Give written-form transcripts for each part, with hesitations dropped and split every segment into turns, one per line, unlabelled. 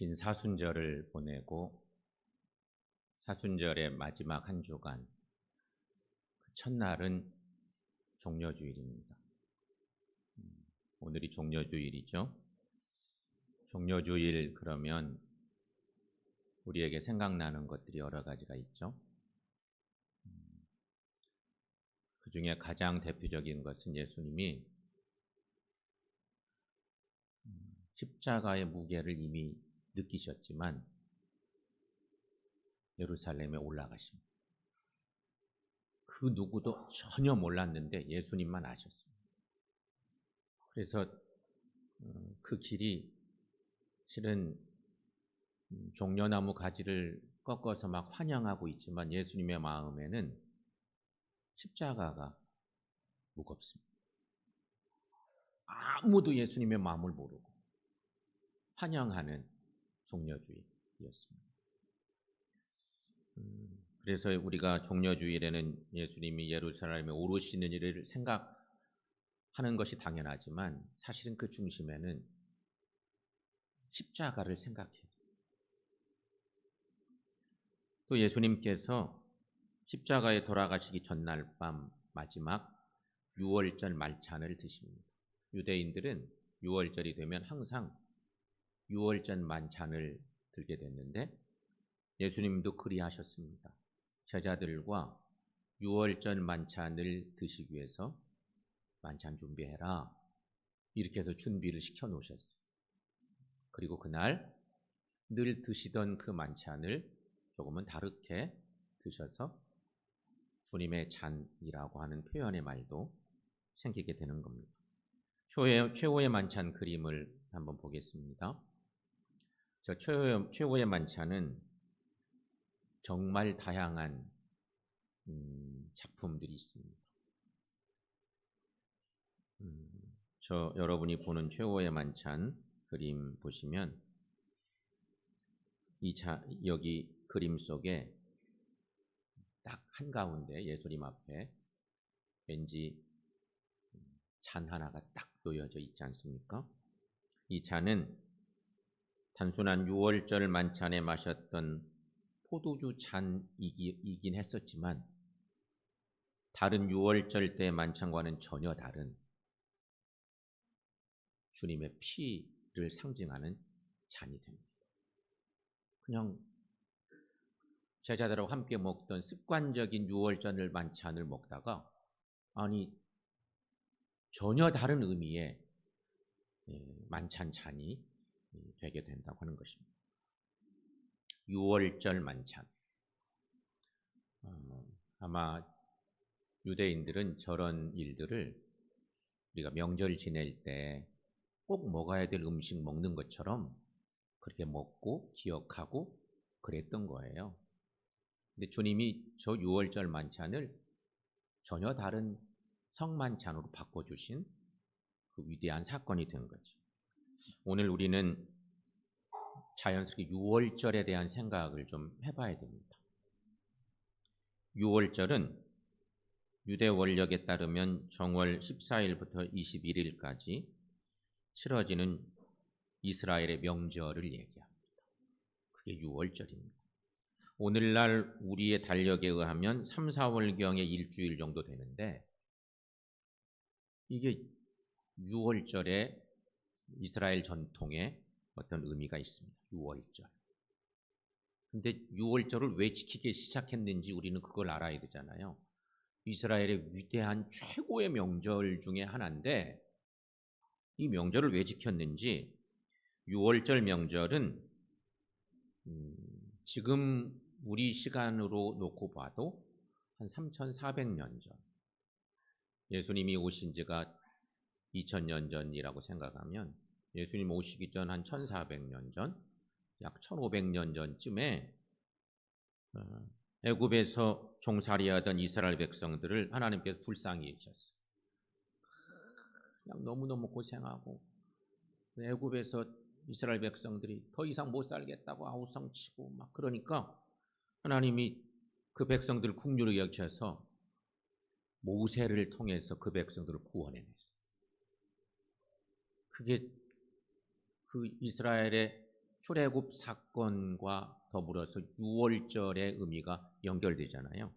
긴 사순절을 보내고 사순절의 마지막 한 주간, 그 첫날은 종려주일입니다. 오늘이 종려주일이죠. 종려주일 그러면 우리에게 생각나는 것들이 여러 가지가 있죠. 그 중에 가장 대표적인 것은 예수님이 십자가의 무게를 이미 느끼셨지만 예루살렘에 올라가십니다. 그 누구도 전혀 몰랐는데 예수님만 아셨습니다. 그래서 그 길이 실은 종려나무 가지를 꺾어서 막 환영하고 있지만 예수님의 마음에는 십자가가 무겁습니다. 아무도 예수님의 마음을 모르고 환영하는 종려주일이었습니다. 그래서 우리가 종려주일에는 예수님이 예루살렘에 오르시는 일을 생각하는 것이 당연하지만 사실은 그 중심에는 십자가를 생각해요. 또 예수님께서 십자가에 돌아가시기 전날 밤 마지막 유월절 말찬을 드십니다. 유대인들은 유월절이 되면 항상 유월절 만찬을 들게 됐는데 예수님도 그리하셨습니다. 제자들과 유월절 만찬을 드시기 위해서 만찬 준비해라 이렇게 해서 준비를 시켜 놓으셨어요. 그리고 그날 늘 드시던 그 만찬을 조금은 다르게 드셔서 주님의 잔이라고 하는 표현의 말도 생기게 되는 겁니다. 최후의 만찬 그림을 한번 보겠습니다. 저 최후의 만찬은 정말 다양한 작품들이 있습니다. 여러분이 보는 최후의 만찬 그림 보시면 여기 그림 속에 딱 한가운데 예수님 앞에 왠지 잔 하나가 딱 놓여져 있지 않습니까? 이 잔은 단순한 유월절 만찬에 마셨던 포도주 잔이긴 했었지만 다른 유월절 때 만찬과는 전혀 다른 주님의 피를 상징하는 잔이 됩니다. 그냥 제자들하고 함께 먹던 습관적인 유월절 만찬을 먹다가 전혀 다른 의미의 만찬 잔이 되게 된다고 하는 것입니다. 유월절 만찬. 아마 유대인들은 저런 일들을 우리가 명절 지낼 때 꼭 먹어야 될 음식 먹는 것처럼 그렇게 먹고 기억하고 그랬던 거예요. 근데 주님이 저 유월절 만찬을 전혀 다른 성만찬으로 바꿔주신 그 위대한 사건이 된 거죠. 오늘 우리는 자연스럽게 유월절에 대한 생각을 좀 해봐야 됩니다. 유월절은 유대 원력에 따르면 정월 14일부터 21일까지 치러지는 이스라엘의 명절을 얘기합니다. 그게 유월절입니다. 오늘날 우리의 달력에 의하면 3, 4월경에 일주일 정도 되는데 이게 유월절에 이스라엘 전통에 어떤 의미가 있습니다. 유월절. 근데 유월절을 왜 지키기 시작했는지 우리는 그걸 알아야 되잖아요. 이스라엘의 위대한 최고의 명절 중에 하나인데 이 명절을 왜 지켰는지 유월절 명절은 지금 우리 시간으로 놓고 봐도 한 3,400년 전 예수님이 오신 지가 2000년 전이라고 생각하면 예수님 오시기 전 한 1400년 전, 약 1500년 전쯤에 애굽에서 종살이하던 이스라엘 백성들을 하나님께서 불쌍히 여기셨어요. 그냥 너무너무 고생하고 애굽에서 이스라엘 백성들이 더 이상 못 살겠다고 아우성치고 막 그러니까 하나님이 그 백성들을 긍휼히 여기셔서 모세를 통해서 그 백성들을 구원해냈어요. 그게 그 이스라엘의 출애굽 사건과 더불어서 유월절의 의미가 연결되잖아요.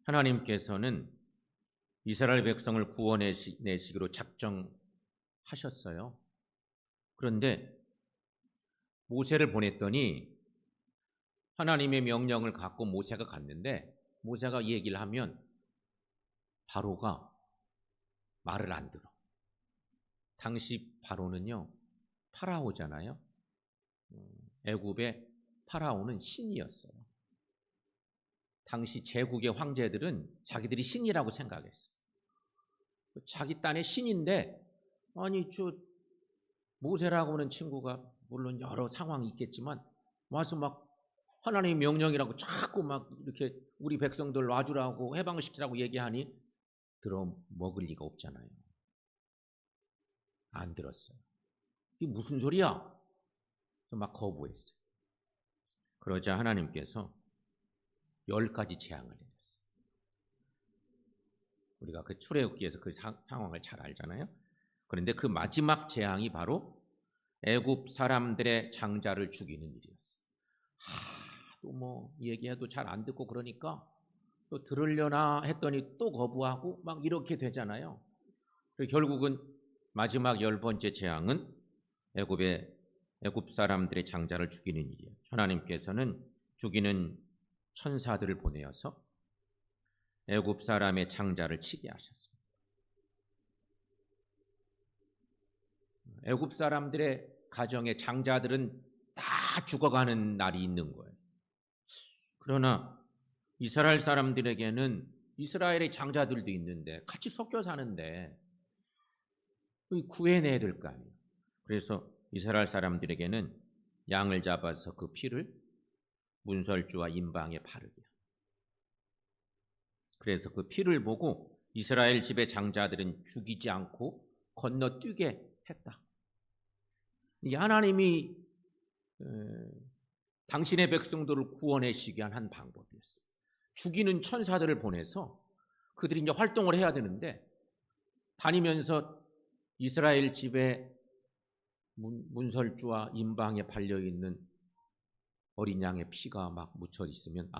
하나님께서는 이스라엘 백성을 구원내시기로 작정하셨어요. 그런데 모세를 보냈더니 하나님의 명령을 갖고 모세가 갔는데 모세가 얘기를 하면 바로가 말을 안 들어. 당시 바로는요, 파라오잖아요. 애굽의 파라오는 신이었어요. 당시 제국의 황제들은 자기들이 신이라고 생각했어요. 자기 딴의 신인데, 아니 저 모세라고 하는 친구가 물론 여러 상황이 있겠지만 와서 막 하나님의 명령이라고 자꾸 막 이렇게 우리 백성들 놔주라고 해방시키라고 얘기하니 들어 먹을 리가 없잖아요. 안 들었어요. 이게 무슨 소리야? 그래서 막 거부했어요. 그러자 하나님께서 10가지 재앙을 내렸어요. 우리가 그 출애굽기에서 그 상황을 잘 알잖아요. 그런데 그 마지막 재앙이 바로 애굽 사람들의 장자를 죽이는 일이었어요. 또 뭐 얘기해도 잘 안 듣고 그러니까 또 들으려나 했더니 또 거부하고 막 이렇게 되잖아요. 결국은 마지막 10번째 재앙은 애굽 사람들의 장자를 죽이는 일이에요. 하나님께서는 죽이는 천사들을 보내어서 애굽 사람의 장자를 치게 하셨습니다. 애굽 사람들의 가정의 장자들은 다 죽어가는 날이 있는 거예요. 그러나 이스라엘 사람들에게는 이스라엘의 장자들도 있는데 같이 섞여 사는데 구해내야 될 거 아니에요. 그래서 이스라엘 사람들에게는 양을 잡아서 그 피를 문설주와 임방에 바르게. 그래서 그 피를 보고 이스라엘 집의 장자들은 죽이지 않고 건너뛰게 했다. 이게 하나님이 당신의 백성들을 구원하시기 위한 한 방법이었어요. 죽이는 천사들을 보내서 그들이 이제 활동을 해야 되는데 다니면서 이스라엘 집에 문설주와 임방에 발려있는 어린 양의 피가 막 묻혀 있으면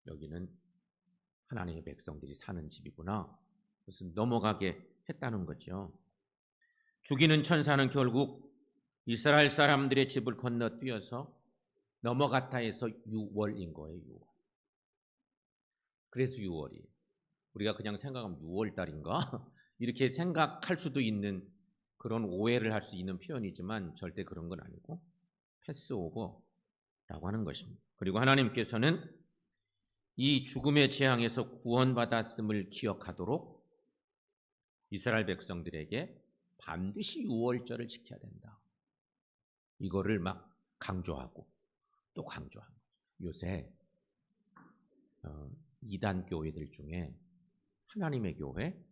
여기는 하나님의 백성들이 사는 집이구나. 그래서 넘어가게 했다는 거죠. 죽이는 천사는 결국 이스라엘 사람들의 집을 건너뛰어서 넘어갔다 해서 6월인 거예요. 6월. 그래서 6월이에요. 우리가 그냥 생각하면 6월달인가? 이렇게 생각할 수도 있는 그런 오해를 할 수 있는 표현이지만 절대 그런 건 아니고 패스오버라고 하는 것입니다. 그리고 하나님께서는 이 죽음의 재앙에서 구원받았음을 기억하도록 이스라엘 백성들에게 반드시 6월절을 지켜야 된다. 이거를 막 강조하고 또 강조하고. 요새 이단 교회들 중에 하나님의 교회,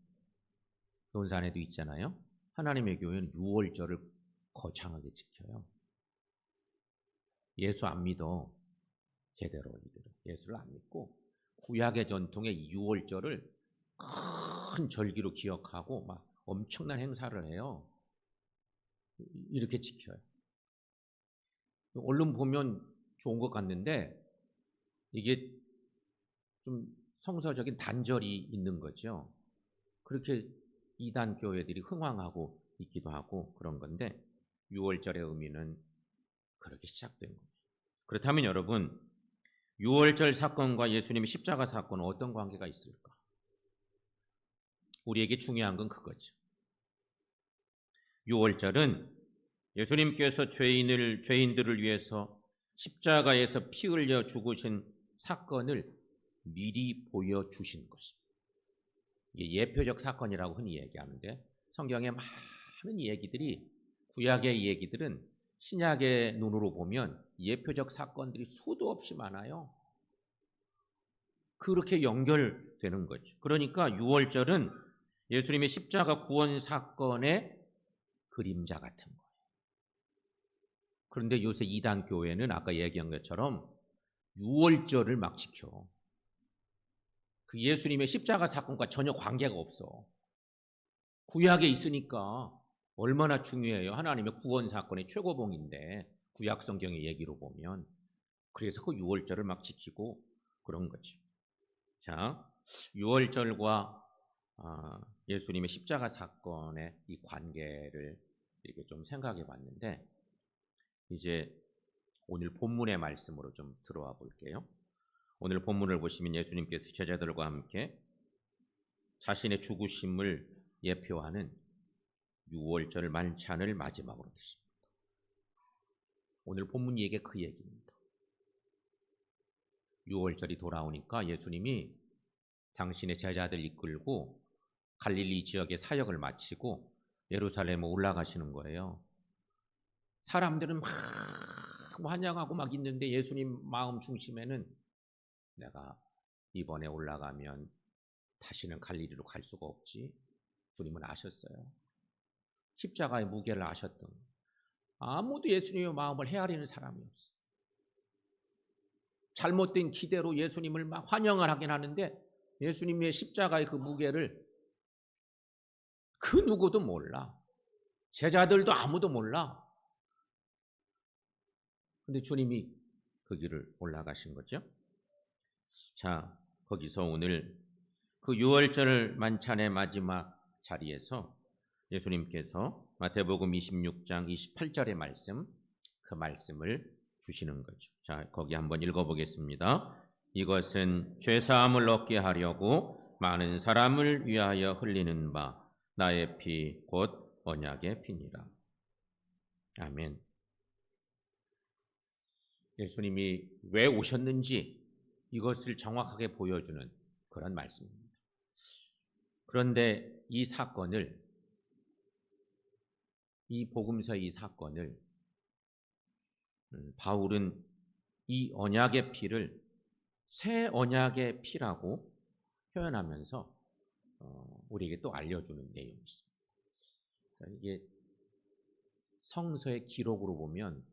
논산에도 있잖아요. 하나님의 교회는 6월절을 거창하게 지켜요. 예수 안 믿어. 제대로 이들은 예수를 안 믿고 구약의 전통의 6월절을 큰 절기로 기억하고 막 엄청난 행사를 해요. 이렇게 지켜요. 얼른 보면 좋은 것 같는데 이게 좀 성서적인 단절이 있는 거죠. 그렇게 이단 교회들이 흥왕하고 있기도 하고 그런 건데 6월절의 의미는 그렇게 시작된 거예요. 그렇다면 여러분, 6월절 사건과 예수님의 십자가 사건은 어떤 관계가 있을까? 우리에게 중요한 건 그거죠. 6월절은 예수님께서 죄인들을 위해서 십자가에서 피 흘려 죽으신 사건을 미리 보여주신 것입니다. 이게 예표적 사건이라고 흔히 얘기하는데 성경의 많은 얘기들이, 구약의 얘기들은 신약의 눈으로 보면 예표적 사건들이 수도 없이 많아요. 그렇게 연결되는 거죠. 그러니까 6월절은 예수님의 십자가 구원 사건의 그림자 같은 거예요. 그런데 요새 이단 교회는 아까 얘기한 것처럼 6월절을 막 지켜. 그 예수님의 십자가 사건과 전혀 관계가 없어. 구약에 있으니까 얼마나 중요해요. 하나님의 구원 사건의 최고봉인데 구약 성경의 얘기로 보면 그래서 그 유월절을 막 지키고 그런 거죠. 자, 유월절과 예수님의 십자가 사건의 이 관계를 이렇게 좀 생각해 봤는데 이제 오늘 본문의 말씀으로 좀 들어와 볼게요. 오늘 본문을 보시면 예수님께서 제자들과 함께 자신의 죽으심을 예표하는 유월절 만찬을 마지막으로 드십니다. 오늘 본문 얘기 그 얘기입니다. 유월절이 돌아오니까 예수님이 당신의 제자들 이끌고 갈릴리 지역의 사역을 마치고 예루살렘에 올라가시는 거예요. 사람들은 막 환영하고 막 있는데 예수님 마음 중심에는 내가 이번에 올라가면 다시는 갈릴리로 갈 수가 없지. 주님은 아셨어요. 십자가의 무게를 아셨던 아무도 예수님의 마음을 헤아리는 사람이 없어요. 잘못된 기대로 예수님을 막 환영을 하긴 하는데 예수님의 십자가의 그 무게를 그 누구도 몰라. 제자들도 아무도 몰라. 근데 주님이 그 길을 올라가신 거죠. 자, 거기서 오늘 그 유월절 만찬의 마지막 자리에서 예수님께서 마태복음 26장 28절의 말씀, 그 말씀을 주시는 거죠. 자, 거기 한번 읽어보겠습니다. 이것은 죄사함을 얻게 하려고 많은 사람을 위하여 흘리는 바 나의 피 곧 언약의 피니라. 아멘. 예수님이 왜 오셨는지 이것을 정확하게 보여주는 그런 말씀입니다. 그런데 이 사건을, 이 복음서의 이 사건을 바울은 이 언약의 피를 새 언약의 피라고 표현하면서 우리에게 또 알려주는 내용이 있습니다. 이게 성서의 기록으로 보면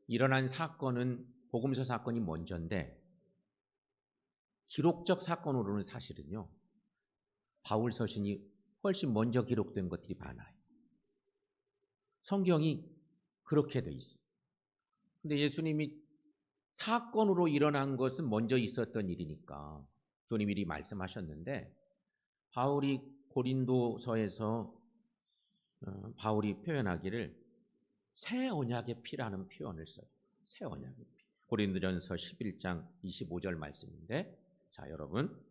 일어난 사건은 복음서 사건이 먼저인데 기록적 사건으로는 사실은요 바울 서신이 훨씬 먼저 기록된 것들이 많아요. 성경이 그렇게 돼 있어요. 근데 예수님이 사건으로 일어난 것은 먼저 있었던 일이니까 주님이 미리 말씀하셨는데 바울이 고린도서에서 바울이 표현하기를 새 언약의 피라는 표현을 써요. 새 언약의 피. 고린도전서 11장 25절 말씀인데 자, 여러분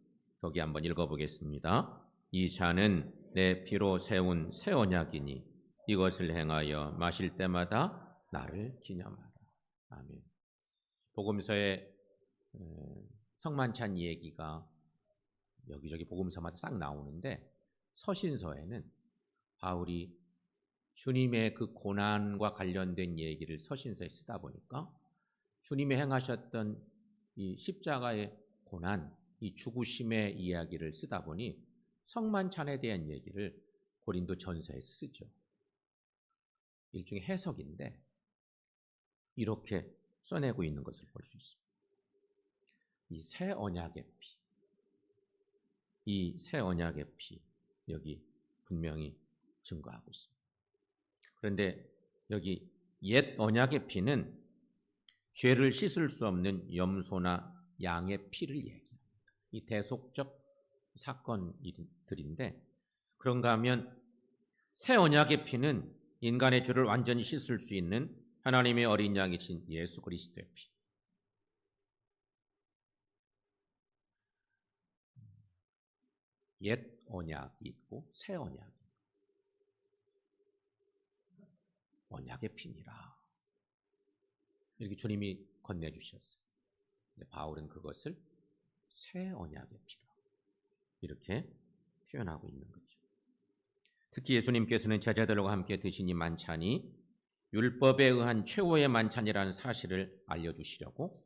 여기 한번 읽어보겠습니다. 이 잔은 내 피로 세운 새 언약이니 이것을 행하여 마실 때마다 나를 기념하라. 아멘. 복음서에 성만찬 얘기가 여기저기 복음서마다 싹 나오는데 서신서에는 바울이 주님의 그 고난과 관련된 얘기를 서신서에 쓰다 보니까 주님이 행하셨던 이 십자가의 고난, 이 죽으심의 이야기를 쓰다 보니 성만찬에 대한 얘기를 고린도 전서에 쓰죠. 일종의 해석인데 이렇게 써내고 있는 것을 볼 수 있습니다. 이 새 언약의 피, 이 새 언약의 피 여기 분명히 증거하고 있습니다. 그런데 여기 옛 언약의 피는 죄를 씻을 수 없는 염소나 양의 피를 얘기합니다. 이 대속적 사건들인데 그런가 하면 새 언약의 피는 인간의 죄를 완전히 씻을 수 있는 하나님의 어린 양이신 예수 그리스도의 피. 옛 언약이 있고 새 언약이 있고 언약의 피니라. 이렇게 주님이 건네주셨어요. 근데 바울은 그것을 새 언약의 피라 이렇게 표현하고 있는 거죠. 특히 예수님께서는 제자들과 함께 드신 이 만찬이 율법에 의한 최후의 만찬이라는 사실을 알려주시려고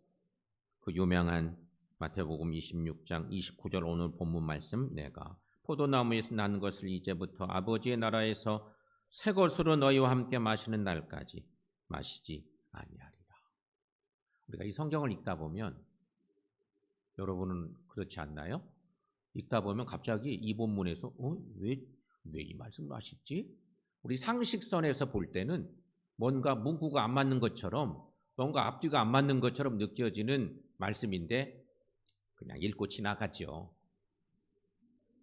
그 유명한 마태복음 26장 29절 오늘 본문 말씀 내가 포도나무에서 난 것을 이제부터 아버지의 나라에서 새 것으로 너희와 함께 마시는 날까지 마시지 아니하리라. 우리가 이 성경을 읽다 보면 여러분은 그렇지 않나요? 읽다 보면 갑자기 이 본문에서 왜 이 말씀을 하셨지? 우리 상식선에서 볼 때는 뭔가 문구가 안 맞는 것처럼, 뭔가 앞뒤가 안 맞는 것처럼 느껴지는 말씀인데 그냥 읽고 지나가죠.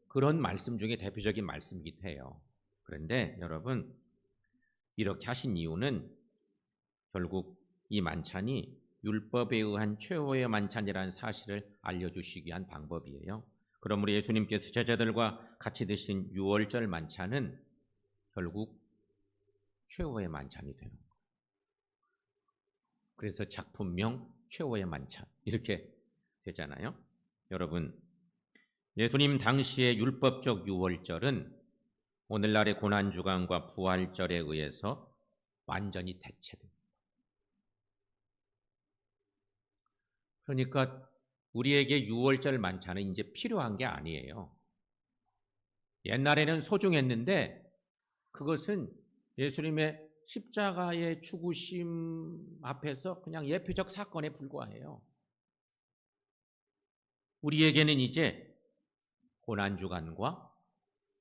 그런 말씀 중에 대표적인 말씀이기도 해요. 그런데 여러분, 이렇게 하신 이유는 결국 이 만찬이 율법에 의한 최후의 만찬이라는 사실을 알려주시기 위한 방법이에요. 그러므로 예수님께서 제자들과 같이 드신 유월절 만찬은 결국 최후의 만찬이 되는 거예요. 그래서 작품명 최후의 만찬 이렇게 되잖아요. 여러분, 예수님 당시의 율법적 유월절은 오늘날의 고난주간과 부활절에 의해서 완전히 대체됩니다. 그러니까 우리에게 유월절 만찬은 이제 필요한 게 아니에요. 옛날에는 소중했는데 그것은 예수님의 십자가의 죽으심 앞에서 그냥 예표적 사건에 불과해요. 우리에게는 이제 고난주간과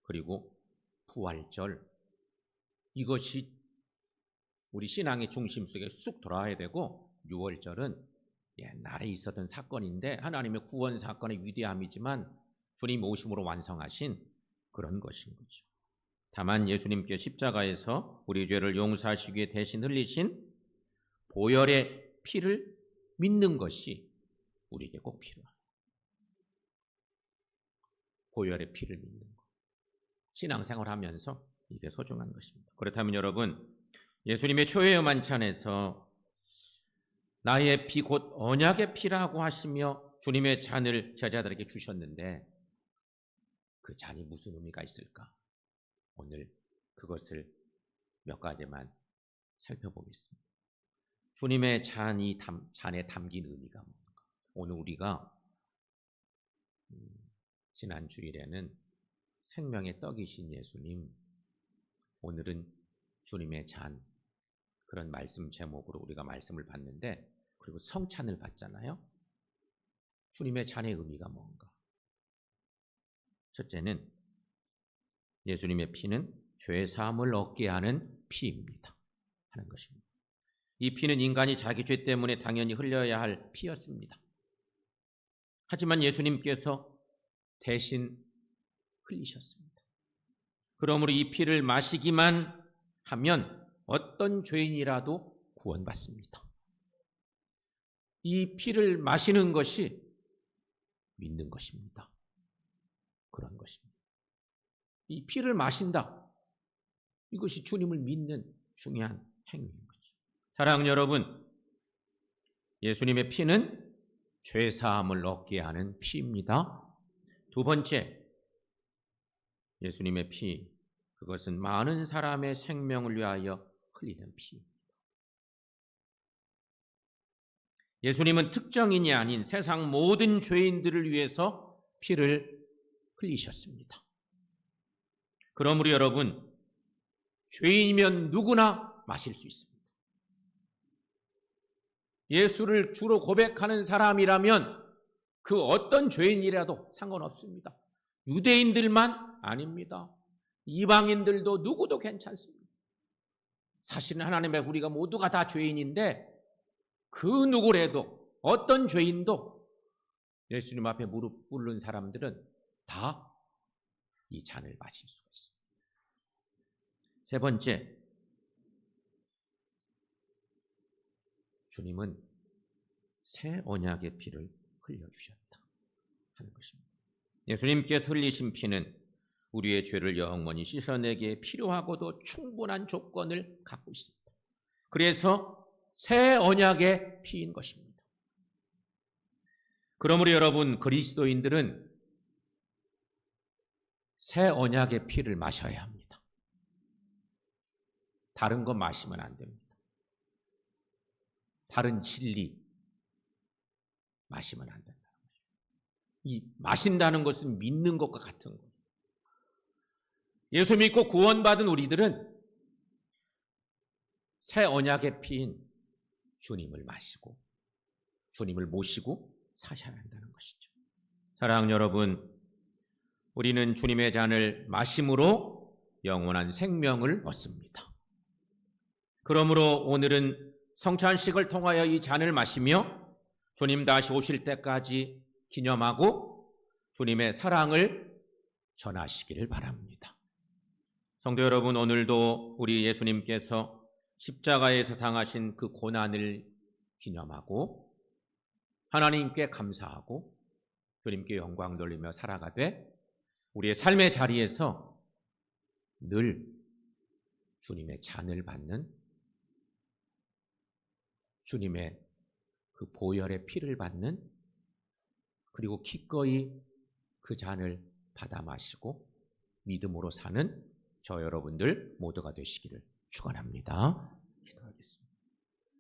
그리고 부활절, 이것이 우리 신앙의 중심 속에 쑥 돌아와야 되고, 유월절은 옛날에 있었던 사건인데 하나님의 구원 사건의 위대함이지만 주님 오심으로 완성하신 그런 것인 거죠. 다만 예수님께 십자가에서 우리 죄를 용서하시기 위해 대신 흘리신 보혈의 피를 믿는 것이 우리에게 꼭 필요합니다. 보혈의 피를 믿는 것. 신앙생활 하면서 이게 소중한 것입니다. 그렇다면 여러분, 예수님의 초회의 만찬에서 나의 피 곧 언약의 피라고 하시며 주님의 잔을 제자들에게 주셨는데 그 잔이 무슨 의미가 있을까? 오늘 그것을 몇 가지만 살펴보겠습니다. 주님의 잔에 담긴 의미가 뭔가? 오늘 우리가 지난 주일에는 생명의 떡이신 예수님, 오늘은 주님의 잔, 그런 말씀 제목으로 우리가 말씀을 봤는데, 그리고 성찬을 받잖아요. 주님의 잔의 의미가 뭔가? 첫째는 예수님의 피는 죄 사함을 얻게 하는 피입니다 하는 것입니다. 이 피는 인간이 자기 죄 때문에 당연히 흘려야 할 피였습니다. 하지만 예수님께서 대신 흘리셨습니다. 그러므로 이 피를 마시기만 하면 어떤 죄인이라도 구원받습니다. 이 피를 마시는 것이 믿는 것입니다. 그런 것입니다. 이 피를 마신다. 이것이 주님을 믿는 중요한 행위인 거죠. 사랑하는 여러분, 예수님의 피는 죄 사함을 얻게 하는 피입니다. 두 번째, 예수님의 피, 그것은 많은 사람의 생명을 위하여 흘리는 피. 예수님은 특정인이 아닌 세상 모든 죄인들을 위해서 피를 흘리셨습니다. 그러므로 여러분, 죄인이면 누구나 마실 수 있습니다. 예수를 주로 고백하는 사람이라면 그 어떤 죄인이라도 상관없습니다. 유대인들만 아닙니다. 이방인들도 누구도 괜찮습니다. 사실은 하나님의 우리가 모두가 다 죄인인데 그 누구라도 어떤 죄인도 예수님 앞에 무릎 꿇는 사람들은 다 이 잔을 마실 수가 있습니다. 세 번째, 주님은 새 언약의 피를 흘려주셨다 하는 것입니다. 예수님께서 흘리신 피는 우리의 죄를 영원히 씻어내기에 필요하고도 충분한 조건을 갖고 있습니다. 그래서 새 언약의 피인 것입니다. 그러므로 여러분, 그리스도인들은 새 언약의 피를 마셔야 합니다. 다른 거 마시면 안 됩니다. 다른 진리 마시면 안 된다는 거죠. 이 마신다는 것은 믿는 것과 같은 거예요. 예수 믿고 구원받은 우리들은 새 언약의 피인 주님을 마시고 주님을 모시고 사셔야 한다는 것이죠. 사랑하는 여러분, 우리는 주님의 잔을 마심으로 영원한 생명을 얻습니다. 그러므로 오늘은 성찬식을 통하여 이 잔을 마시며 주님 다시 오실 때까지 기념하고 주님의 사랑을 전하시기를 바랍니다. 성도 여러분, 오늘도 우리 예수님께서 십자가에서 당하신 그 고난을 기념하고 하나님께 감사하고 주님께 영광 돌리며 살아가되 우리의 삶의 자리에서 늘 주님의 잔을 받는, 주님의 그 보혈의 피를 받는, 그리고 기꺼이 그 잔을 받아 마시고 믿음으로 사는 저 여러분들 모두가 되시기를 축원합니다.